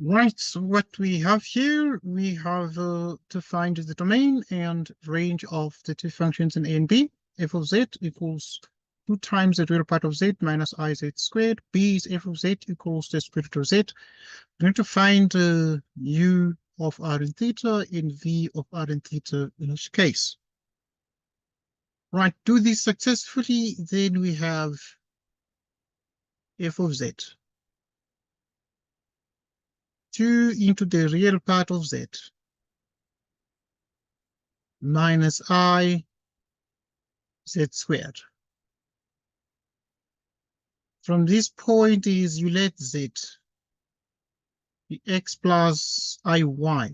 Right, so what we have here, we have to find the domain and range of the two functions in A and B. F of z equals 2 times the real part of z minus iz squared. B is f of z equals the square root of z. We're going to find u of r and theta in v of r and theta in each case. Right, do this successfully, then we have f of z. 2 into the real part of z minus I z squared. From this point is you let z be x plus iy.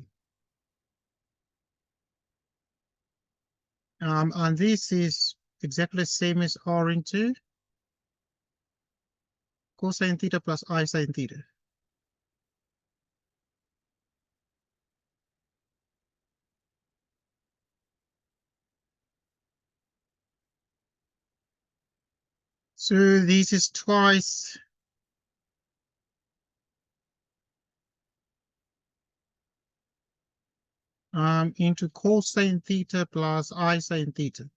And this is exactly the same as r into cosine theta plus I sine theta. So this is twice into cosine theta plus I sine theta.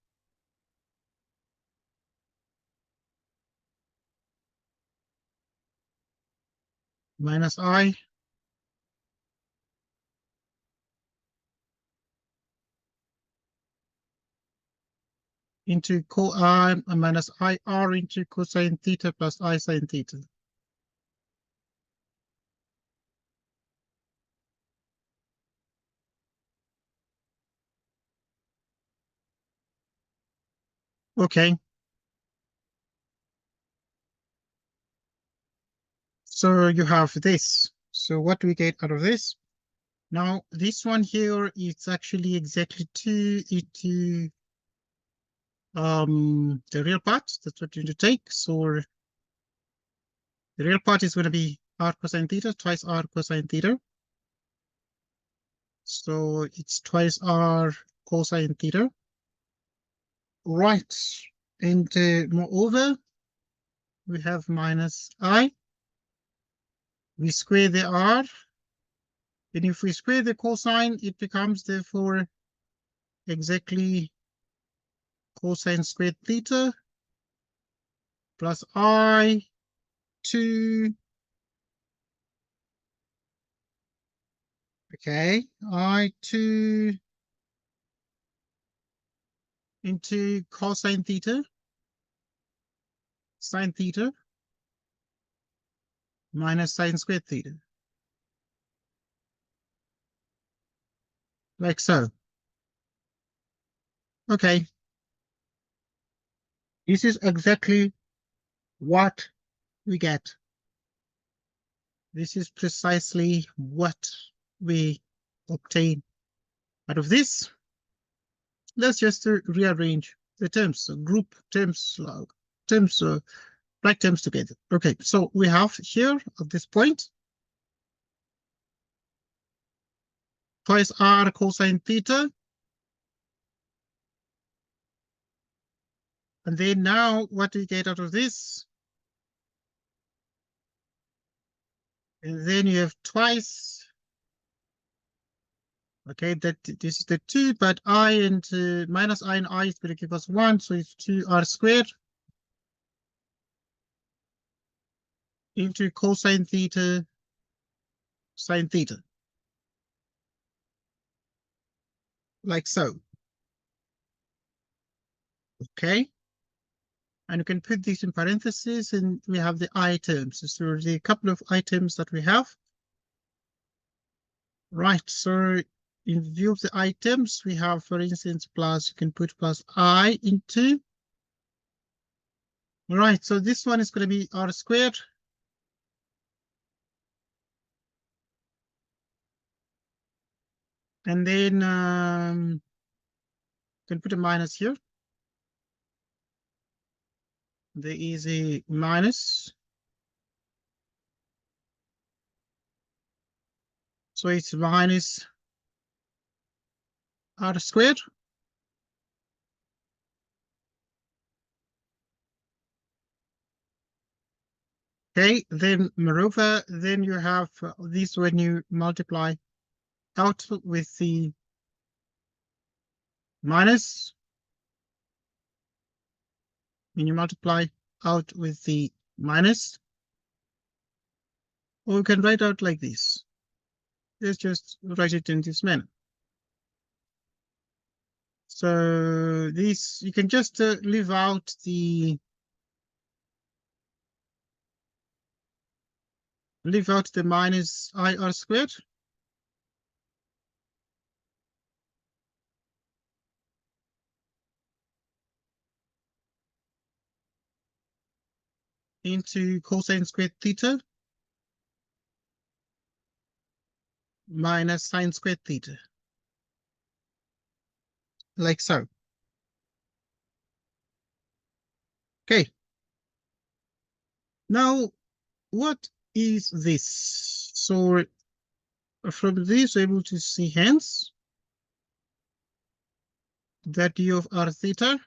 Minus I into minus IR into cosine theta plus I sine theta. Okay. So you have this. So what do we get out of this? Now, this one here is actually exactly 2 into the real part. That's what you need to take. So the real part is going to be r cosine theta twice r cosine theta. So it's twice r cosine theta. Right. And moreover, we have minus I. We square the r. And if we square the cosine, it becomes therefore exactly cosine squared theta plus I 2. Okay, I2 into cosine theta, sine theta, minus sine squared theta. Like so. Okay. This is exactly what we get. This is precisely what we obtain out of this. Let's just rearrange the terms, group terms, like terms together. Okay, so we have here at this point twice r cosine theta. And then now what do we get out of this? And then you have twice. Okay, that this is the 2, but I and minus I and I is going to give us 1, so it's 2r squared into cosine theta sine theta. Like so. Okay. And you can put these in parentheses and we have the I terms. So the couple of items that we have. Right, so in view of the items, we have, for instance, plus, you can put plus I into. Right, so this one is going to be r squared. And then you can put a minus here. There is a minus. So it's minus r squared. Okay, then moreover, then you have this when you multiply out with the minus, when you multiply out with the minus, or you can write out like this. Let's just write it in this manner. So this, you can just leave out the minus IR squared. Into cosine squared theta minus sine squared theta, like so. Okay. Now, what is this? So from this, we're able to see hence that d of r theta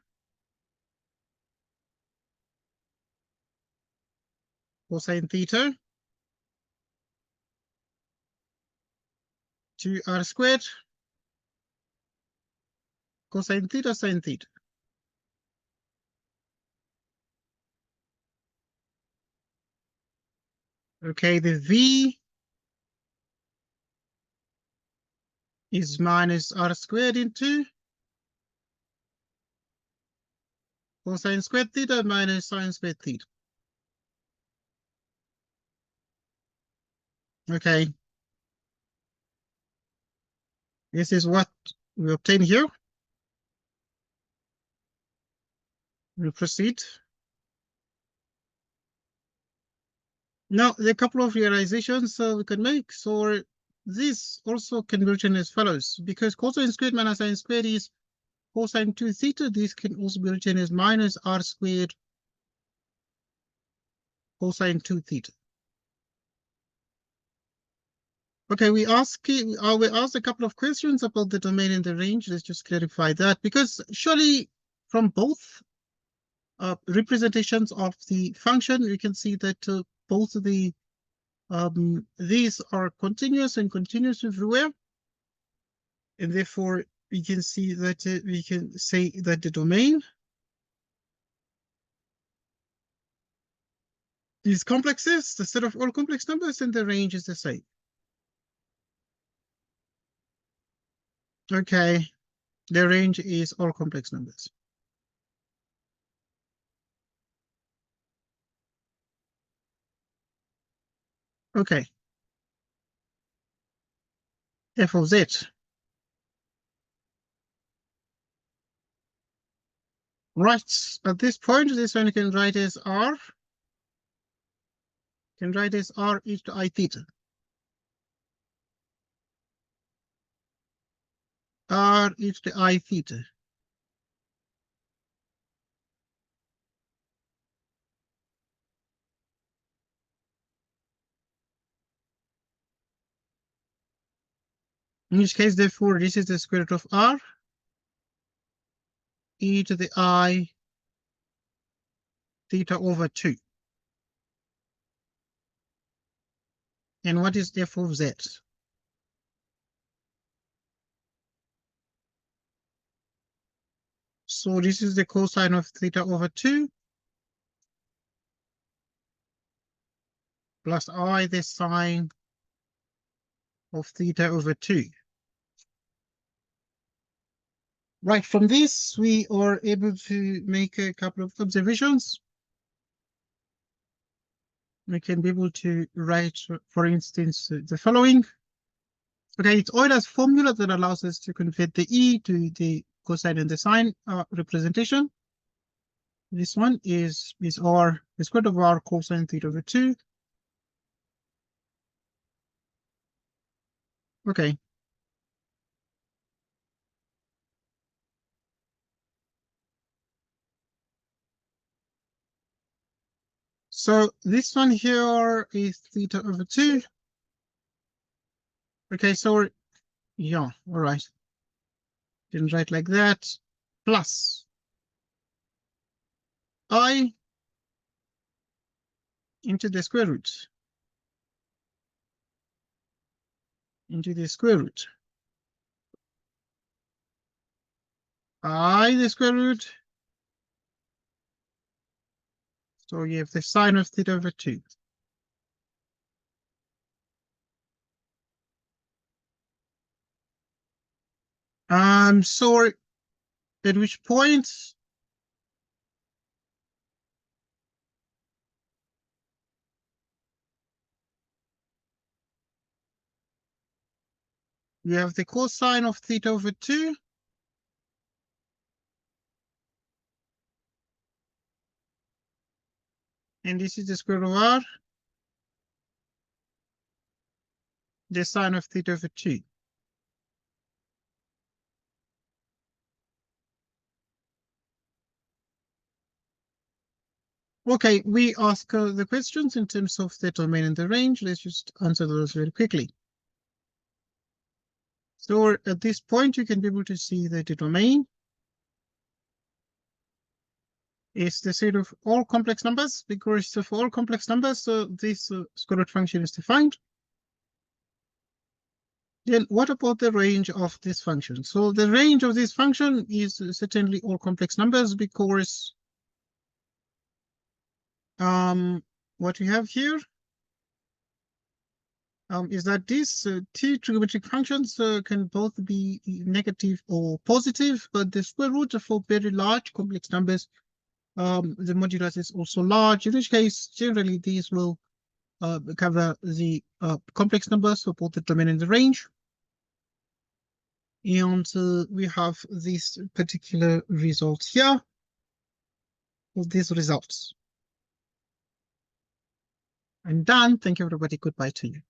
cosine theta to r squared cosine theta sine theta. Okay, the v is minus r squared into cosine squared theta minus sine squared theta. Okay, this is what we obtain here. We proceed. Now, there are a couple of realizations we can make. So this also can be written as follows, because cosine squared minus sine squared is cosine 2 theta. This can also be written as minus r squared cosine 2 theta. Okay, we asked a couple of questions about the domain and the range. Let's just clarify that, because surely from both representations of the function, we can see that both of these are continuous and continuous everywhere. And therefore, we can see that we can say that the domain is complexes, the set of all complex numbers, and the range is the same. Okay, the range is all complex numbers. Okay. F of z. Right, at this point, this one you can write as r. Can write as r e to I theta. R e to the I theta. In which case, therefore, this is the square root of r e to the I theta over 2. And what is f of z? So this is the cosine of theta over 2 plus I, the sine of theta over 2. Right, from this, we are able to make a couple of observations. We can be able to write, for instance, the following. Okay, it's Euler's formula that allows us to convert the e to the cosine and the sine representation. This one is r, the square root of r cosine theta over 2. Okay. So this one here is theta over 2. Okay, so yeah, all right. Didn't write like that. Plus I into the square root. Into the square root. I the square root. So you have the sine of theta over 2. So at which point you have the cosine of theta over 2. And this is the square root of r, the sine of theta over 2. Okay, we ask the questions in terms of the domain and the range. Let's just answer those very quickly. So at this point, you can be able to see that the domain is the set of all complex numbers, because of all complex numbers, so this square root function is defined. Then what about the range of this function? So the range of this function is certainly all complex numbers, because what we have here is that these two trigonometric functions can both be negative or positive, but the square root for very large complex numbers, the modulus is also large, in which case generally these will cover the complex numbers, so both the domain and the range. And we have these particular results here, or these results. I'm done. Thank you, everybody. Goodbye to you.